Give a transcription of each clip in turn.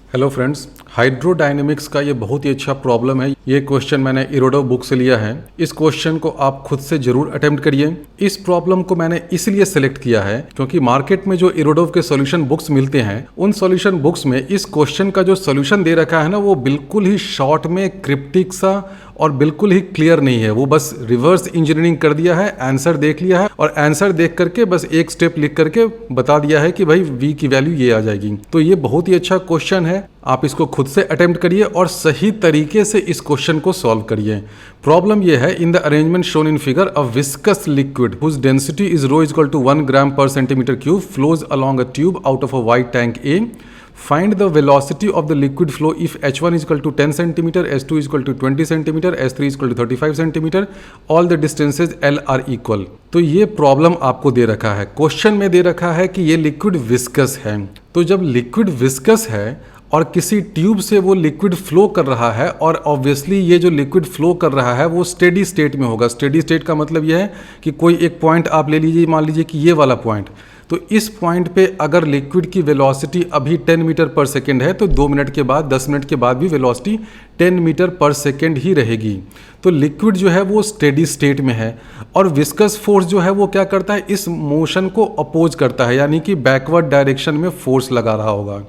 Hello friends, hydrodynamics का ये बहुत ही अच्छा प्रॉब्लम है। ये क्वेश्चन मैंने इरोडोव बुक से लिया है। इस क्वेश्चन को आप खुद से जरूर अटेम्प्ट करिए। इस प्रॉब्लम को मैंने इसलिए सेलेक्ट किया है क्योंकि मार्केट में जो इरोडोव के सॉल्यूशन बुक्स मिलते हैं, उन सॉल्यूशन बुक्स में इस क्वेश्चन का जो सॉल्यूशन दे रखा है ना, वो बिल्कुल ही शॉर्ट में क्रिप्टिक सा और बिल्कुल ही क्लियर नहीं है। वो बस रिवर्स इंजीनियरिंग कर दिया है, आंसर देख लिया है और आंसर देख करके बस एक स्टेप लिख करके बता दिया है कि भाई v की वैल्यू ये आ जाएगी। तो ये बहुत ही अच्छा क्वेश्चन है। आप इसको खुद से अटेम्प्ट करिए और सही तरीके से इस क्वेश्चन को सॉल्व करिए। प्रॉब्लम ये है, in the arrangement shown in figure a viscous liquid whose density is rho is equal to 1 gram per centimetre cube flows along a tube out of a wide tank A. Find the velocity of the liquid flow if h1 is equal to 10 cm, h2 is equal to 20 cm, h3 is equal to 35 cm, all the distances L are equal. तो ये problem आपको दे रखा है, question में दे रखा है कि ये लिक्विड विस्कस है। तो जब लिक्विड विस्कस है और किसी ट्यूब से वो लिक्विड फ्लो कर रहा है और ऑब्वियसली ये जो लिक्विड फ्लो कर रहा है वो स्टेडी स्टेट में होगा। स्टेडी स्टेट का मतलब ये है कि कोई एक पॉइंट आप ले लीजिए, मान लीजिए कि ये वाला पॉइंट। तो इस पॉइंट पे अगर लिक्विड की वेलोसिटी अभी 10 मीटर पर सेकेंड है तो 2 मिनट के बाद 10 मिनट के बाद भी वेलोसिटी 10 मीटर पर सेकेंड ही रहेगी। तो लिक्विड जो है वो स्टेडी स्टेट में है और विस्कस फोर्स जो है वो क्या करता है, इस मोशन को अपोज करता है, यानी कि बैकवर्ड डायरेक्शन में फोर्स लगा रहा होगा।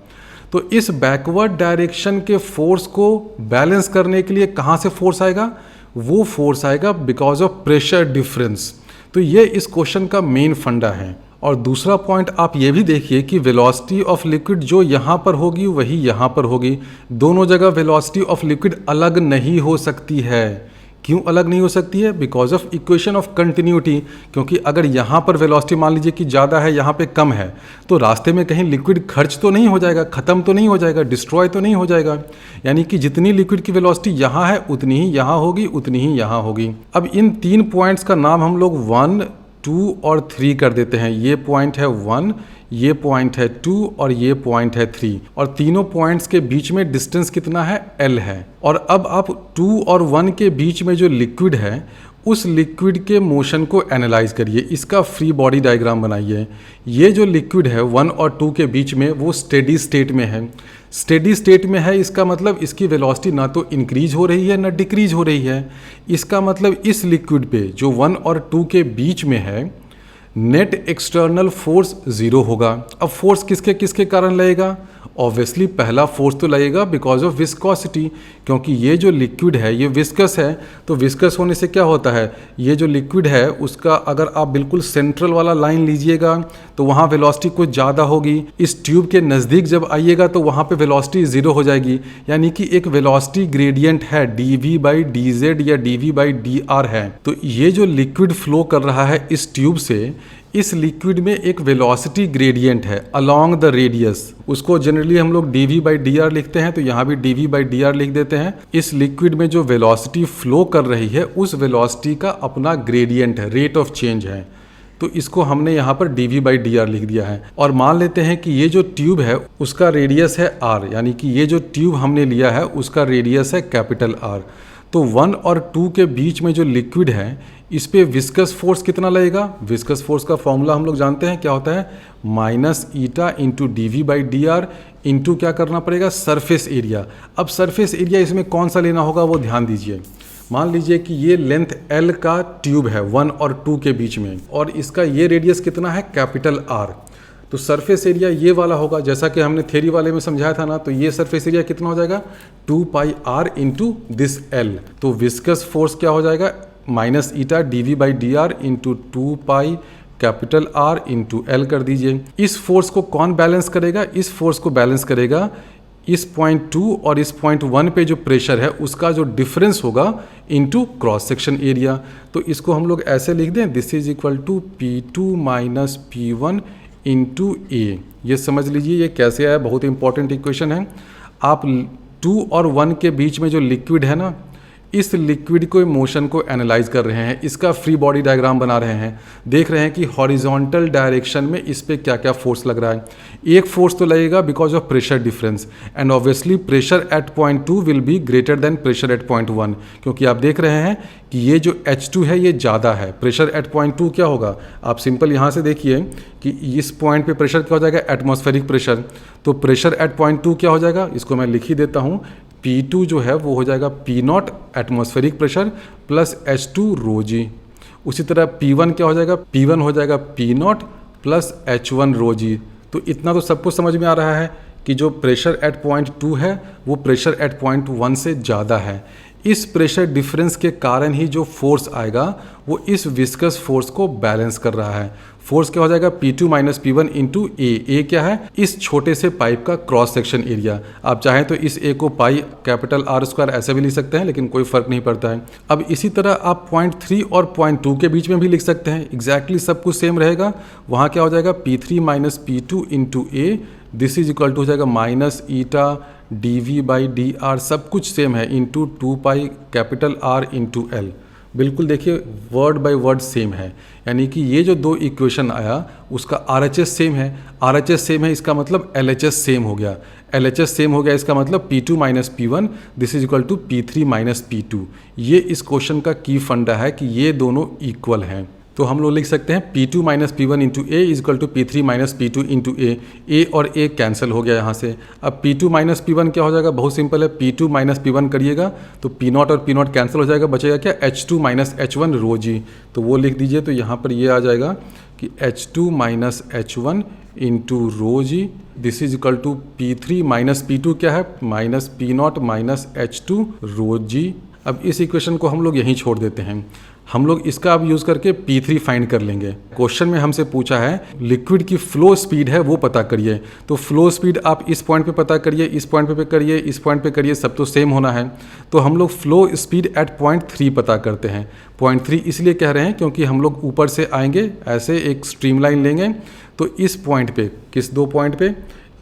तो इस बैकवर्ड डायरेक्शन के फोर्स को बैलेंस करने के लिए कहाँ से फोर्स आएगा? वो फोर्स आएगा बिकॉज ऑफ प्रेशर डिफरेंस। तो ये इस क्वेश्चन का मेन फंडा है। और दूसरा पॉइंट आप ये भी देखिए कि वेलोसिटी ऑफ लिक्विड जो यहाँ पर होगी वही यहाँ पर होगी। दोनों जगह वेलोसिटी ऑफ लिक्विड अलग नहीं हो सकती है। क्यों अलग नहीं हो सकती है? Because of equation of continuity. क्योंकि अगर यहाँ पर वेलोसिटी मान लीजिए कि ज़्यादा है, यहाँ पे कम है, तो रास्ते में कहीं लिक्विड खर्च तो नहीं हो जाएगा, ख़त्म तो नहीं हो जाएगा, डिस्ट्रॉय तो नहीं हो जाएगा। यानी कि जितनी लिक्विड की वेलोसिटी यहाँ है उतनी ही यहाँ होगी, उतनी ही यहाँ होगी। अब इन 3 पॉइंट्स का नाम हम लोग 1, 2 और 3 कर देते हैं। ये पॉइंट है 1, ये पॉइंट है 2 और ये पॉइंट है 3। और तीनों पॉइंट्स के बीच में डिस्टेंस कितना है? L है। और अब आप 2 और 1 के बीच में जो लिक्विड है उस लिक्विड के मोशन को एनालाइज करिए, इसका फ्री बॉडी डायग्राम बनाइए। ये जो लिक्विड है 1 और 2 के बीच में वो स्टेडी स्टेट में है। स्टेडी स्टेट में है इसका मतलब इसकी वेलोसिटी ना तो इंक्रीज हो रही है ना डिक्रीज हो रही है। इसका मतलब इस लिक्विड पे जो 1 और 2 के बीच में है नेट एक्सटर्नल फोर्स 0 होगा। अब फोर्स किसके किसके कारण लगेगा? ऑब्वियसली पहला फोर्स तो लगेगा बिकॉज ऑफ विस्कोसिटी, क्योंकि ये जो लिक्विड है ये विस्कस है। तो विस्कस होने से क्या होता है, ये जो लिक्विड है उसका अगर आप बिल्कुल सेंट्रल वाला लाइन लीजिएगा तो वहाँ वेलोसिटी कुछ ज़्यादा होगी। इस ट्यूब के नज़दीक जब आइएगा तो वहाँ पे वेलोसिटी 0 हो जाएगी। यानी कि एक वेलोसिटी ग्रेडियंट है, dv/dz या dv/dr है। तो ये जो लिक्विड फ्लो कर रहा है इस ट्यूब से, इस लिक्विड में एक वेलोसिटी ग्रेडियंट है अलोंग द रेडियस। उसको जनरली हम लोग dv/dr लिखते हैं, तो यहाँ भी dv/dr लिख देते हैं। इस लिक्विड में जो वेलोसिटी फ्लो कर रही है उस वेलोसिटी का अपना ग्रेडियंट है, रेट ऑफ चेंज है। तो इसको हमने यहाँ पर dv/dr लिख दिया है। और मान लेते हैं कि ये जो ट्यूब है उसका रेडियस है r, यानी कि ये जो ट्यूब हमने लिया है उसका रेडियस है कैपिटल R। तो 1 और 2 के बीच में जो लिक्विड है इस पे विस्कस फोर्स कितना लगेगा? विस्कस फोर्स का फॉर्मूला हम लोग जानते हैं, क्या होता है? -η इंटू dv/dr इंटू क्या करना पड़ेगा? Surface area. अब सरफेस एरिया इसमें कौन सा लेना होगा वो ध्यान दीजिए। मान लीजिए कि ये लेंथ L का ट्यूब है 1 और 2 के बीच में और इसका ये रेडियस कितना है? Capital R। तो सरफेस एरिया ये वाला होगा, जैसा कि हमने थ्योरी वाले में समझाया था ना। तो ये सरफेस एरिया कितना हो जाएगा? 2πr into this L। तो विस्कस फोर्स क्या हो जाएगा? -η dv/dr into 2π capital R into L कर दीजिए। इस फोर्स को कौन बैलेंस करेगा? इस फोर्स को बैलेंस करेगा इस पॉइंट 2 और इस पॉइंट 1 पे जो प्रेशर है उसका जो डिफरेंस होगा इनटू क्रॉस सेक्शन एरिया। तो इसको हम लोग ऐसे लिख दें, this is equal to P2 minus P1 into A। ये समझ लीजिए ये कैसे आया, बहुत इंपॉर्टेंट इक्वेशन है। आप 2 और 1 के बीच में जो लिक्विड है ना, इस लिक्विड को मोशन को एनालाइज कर रहे हैं, इसका फ्री बॉडी डायग्राम बना रहे हैं, देख रहे हैं कि हॉरिजॉन्टल डायरेक्शन में इस पे क्या क्या फोर्स लग रहा है। एक फोर्स तो लगेगा because of pressure difference, and obviously pressure at point 2 will be greater than pressure at point 1, क्योंकि आप देख रहे हैं कि ये जो H2 है ये ज़्यादा है। प्रेशर एट पॉइंट 2 क्या होगा, आप सिंपल यहाँ से देखिए कि इस पॉइंट पे प्रेशर क्या हो जाएगा, एटमॉस्फेरिक प्रेशर। तो प्रेशर एट पॉइंट 2 क्या हो जाएगा, इसको मैं लिख ही देता हूँ, P2 जो है वो हो जाएगा P0 atmospheric pressure plus H2 रो जी। उसी तरह P1 क्या हो जाएगा, P1 हो जाएगा P0 प्लस H1 रो जी। तो इतना तो सबको समझ में आ रहा है कि जो प्रेशर एट पॉइंट 2 है वो प्रेशर एट पॉइंट 1 से ज़्यादा है। इस प्रेशर डिफरेंस के कारण ही जो फोर्स आएगा वो इस विस्कस फोर्स को बैलेंस कर रहा है। फोर्स क्या हो जाएगा, P2 माइनस P1 इंटू ए क्या है, इस छोटे से पाइप का क्रॉस सेक्शन एरिया। आप चाहें तो इस ए को पाई कैपिटल R स्क्वायर ऐसे भी लिख सकते हैं, लेकिन कोई फर्क नहीं पड़ता है। अब इसी तरह आप पॉइंट 3 और पॉइंट 2 के बीच में भी लिख सकते हैं, एग्जैक्टली सब कुछ सेम रहेगा। वहाँ क्या हो जाएगा, P3 minus P2 into A, this is equal to हो जाएगा minus eta dv by D R, सब कुछ सेम है, into 2 pi capital R into L. बिल्कुल देखिए वर्ड बाय वर्ड सेम है, यानी कि ये जो दो इक्वेशन आया उसका RHS सेम है, RHS सेम है इसका मतलब LHS सेम हो गया, LHS सेम हो गया इसका मतलब P2 minus P1 this is equal to P3 minus P2। ये इस क्वेश्चन का की फंडा है कि ये दोनों इक्वल हैं। तो हम लोग लिख सकते हैं P2 minus P1 into A is equal to P3 minus P2 into A और ए कैंसिल हो गया यहाँ से। अब P2 माइनस P1 क्या हो जाएगा, बहुत सिंपल है, P2 माइनस P1 करिएगा तो P0 और P0 कैंसिल हो जाएगा, बचेगा क्या, H2 माइनस H1 रो जी। तो वो लिख दीजिए, तो यहाँ पर ये आ जाएगा कि H2 minus H1 into rho g, this is equal to P3 minus P2 क्या है, माइनस P0 माइनस H2 रो जी। अब इस इक्वेशन को हम लोग यहीं छोड़ देते हैं, हम लोग इसका अब यूज़ करके P3 फाइंड कर लेंगे। क्वेश्चन में हमसे पूछा है लिक्विड की फ्लो स्पीड है वो पता करिए, तो फ्लो स्पीड आप इस पॉइंट पे पता करिए, इस पॉइंट पे करिए, इस पॉइंट पे करिए, सब तो सेम होना है। तो हम लोग फ्लो स्पीड एट पॉइंट 3 पता करते हैं। पॉइंट 3 इसलिए कह रहे हैं क्योंकि हम लोग ऊपर से आएंगे, ऐसे एक स्ट्रीमलाइन लेंगे, तो इस पॉइंट पे, किस दो पॉइंट पे,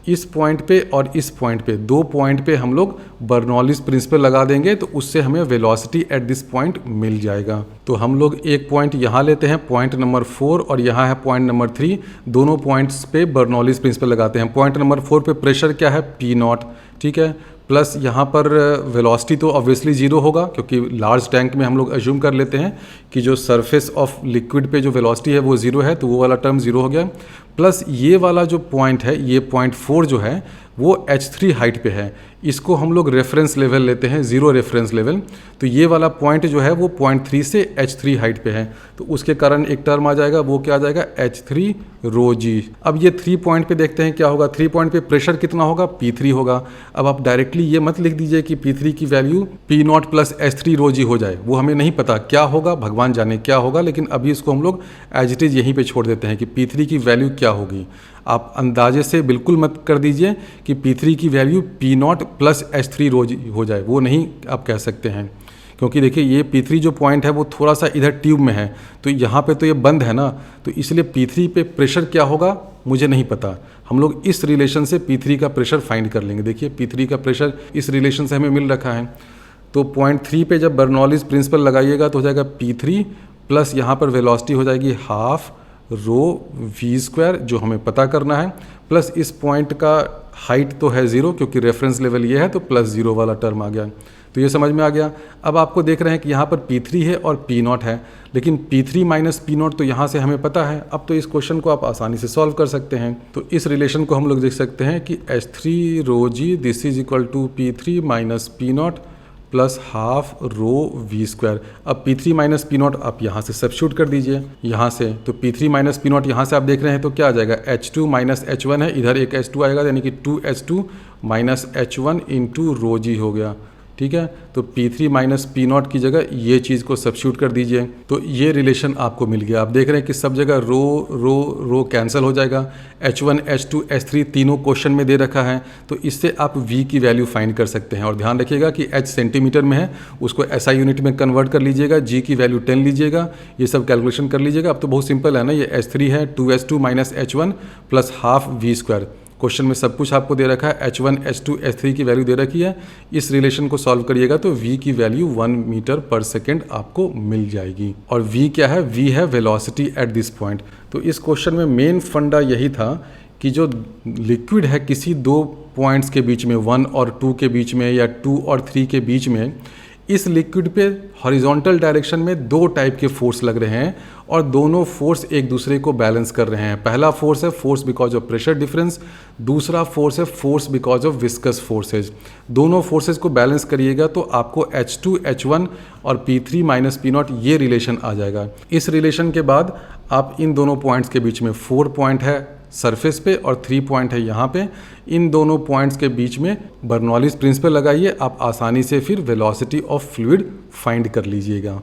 इस पॉइंट पे और इस पॉइंट पे, दो पॉइंट पे हम लोग बर्नौलीज प्रिंसिपल लगा देंगे, तो उससे हमें वेलोसिटी एट दिस पॉइंट मिल जाएगा। तो हम लोग एक पॉइंट यहाँ लेते हैं, पॉइंट नंबर 4, और यहाँ है पॉइंट नंबर 3, दोनों पॉइंट्स पे बर्नौलीज प्रिंसिपल लगाते हैं। पॉइंट नंबर 4 पे प्रेशर क्या है, P0, ठीक है, प्लस यहाँ पर वेलोसिटी तो ऑब्वियसली जीरो होगा, क्योंकि लार्ज टैंक में हम लोग अज्यूम कर लेते हैं कि जो सरफेस ऑफ लिक्विड पे जो वेलोसिटी है वो जीरो है, तो वो वाला टर्म जीरो हो गया। प्लस ये वाला जो पॉइंट है, ये पॉइंट 4 जो है वो H3 हाइट पे है, इसको हम लोग रेफरेंस लेवल लेते हैं, जीरो रेफरेंस लेवल। तो ये वाला पॉइंट जो है वो पॉइंट 3 से H3 हाइट पे है, तो उसके कारण एक टर्म आ जाएगा, वो क्या आ जाएगा, H3 रो जी। अब ये 3 पॉइंट पे देखते हैं क्या होगा, 3 पॉइंट पे प्रेशर कितना होगा, P3 होगा। अब आप डायरेक्टली ये मत लिख दीजिए कि P3 की value P0 plus H3 rho जी हो जाए, वो हमें नहीं पता क्या होगा, भगवान जाने क्या होगा, लेकिन अभी इसको हम लोग एज इट इज़ यहीं पर छोड़ देते हैं कि P3 की वैल्यू क्या होगी। आप अंदाजे से बिल्कुल मत कर दीजिए कि P3 की value P0 plus H3 rho जी हो जाए, वो नहीं आप कह सकते हैं, क्योंकि देखिए ये P3 जो पॉइंट है वो थोड़ा सा इधर ट्यूब में है, तो यहाँ पे तो ये बंद है ना, तो इसलिए P3 पे प्रेशर क्या होगा मुझे नहीं पता। हम लोग इस रिलेशन से P3 का प्रेशर फाइंड कर लेंगे। देखिए P3 का प्रेशर इस रिलेशन से हमें मिल रखा है, तो पॉइंट 3 पे जब बर्नौलीज प्रिंसिपल लगाइएगा तो हो जाएगा P3 प्लस यहाँ पर वेलोसिटी हो जाएगी हाफ रो वी स्क्वायर, जो हमें पता करना है, प्लस इस पॉइंट का हाइट तो है ज़ीरो क्योंकि रेफरेंस लेवल ये है, तो प्लस ज़ीरो वाला टर्म आ गया। तो ये समझ में आ गया। अब आपको देख रहे हैं कि यहाँ पर P3 है और P0 है, लेकिन P3 माइनस P0 तो यहाँ से हमें पता है। अब तो इस क्वेश्चन को आप आसानी से सॉल्व कर सकते हैं। तो इस रिलेशन को हम लोग देख सकते हैं कि H3 rho g this is equal to P3 minus P0 plus half rho v square. अब P3 माइनस P0 आप यहाँ से सब्स्टिट्यूट कर दीजिए, यहाँ से तो P3 माइनस P0 यहाँ से आप देख रहे हैं तो क्या आ जाएगा, H2 माइनस H1 है, इधर एक H2 आएगा, यानी कि 2H2 minus H1 into rho जी हो गया। ठीक है, तो P3 माइनस P0 की जगह ये चीज़ को सब्स्टिट्यूट कर दीजिए, तो ये रिलेशन आपको मिल गया। आप देख रहे हैं कि सब जगह रो रो रो कैंसिल हो जाएगा। H1 H2 H3 तीनों क्वेश्चन में दे रखा है, तो इससे आप V की वैल्यू फाइंड कर सकते हैं। और ध्यान रखिएगा कि H सेंटीमीटर में है, उसको SI यूनिट में कन्वर्ट कर लीजिएगा, G की वैल्यू 10 लीजिएगा, ये सब कैलकुलेशन कर लीजिएगा। अब तो बहुत सिंपल है ना, ये H3 है 2H2 minus H1 plus half v square, question में सब कुछ आपको दे रखा है, H1, H2, H3 की वैल्यू दे रखी है। इस रिलेशन को सॉल्व करिएगा तो V की वैल्यू 1 मीटर पर सेकेंड आपको मिल जाएगी। और V क्या है? V है वेलोसिटी एट दिस पॉइंट। तो इस क्वेश्चन में मेन फंडा यही था कि जो लिक्विड है किसी दो पॉइंट्स के बीच में, 1 और 2 के बीच में या 2 और 3 के बीच में, इस लिक्विड पे हॉरिजॉन्टल डायरेक्शन में दो टाइप के फोर्स लग रहे हैं और दोनों फोर्स एक दूसरे को बैलेंस कर रहे हैं। पहला फोर्स है force because of pressure difference, दूसरा फोर्स है force because of viscous forces. दोनों फोर्सेज को बैलेंस करिएगा तो आपको H2, H1 और P3 माइनस P0 ये रिलेशन आ जाएगा। इस रिलेशन के बाद आप इन दोनों पॉइंट्स के बीच में 4 पॉइंट है सरफेस पे और 3 पॉइंट है यहाँ पे, इन दोनों पॉइंट्स के बीच में बर्नौलीज प्रिंसिपल लगाइए, आप आसानी से फिर वेलोसिटी ऑफ फ्लूइड फाइंड कर लीजिएगा।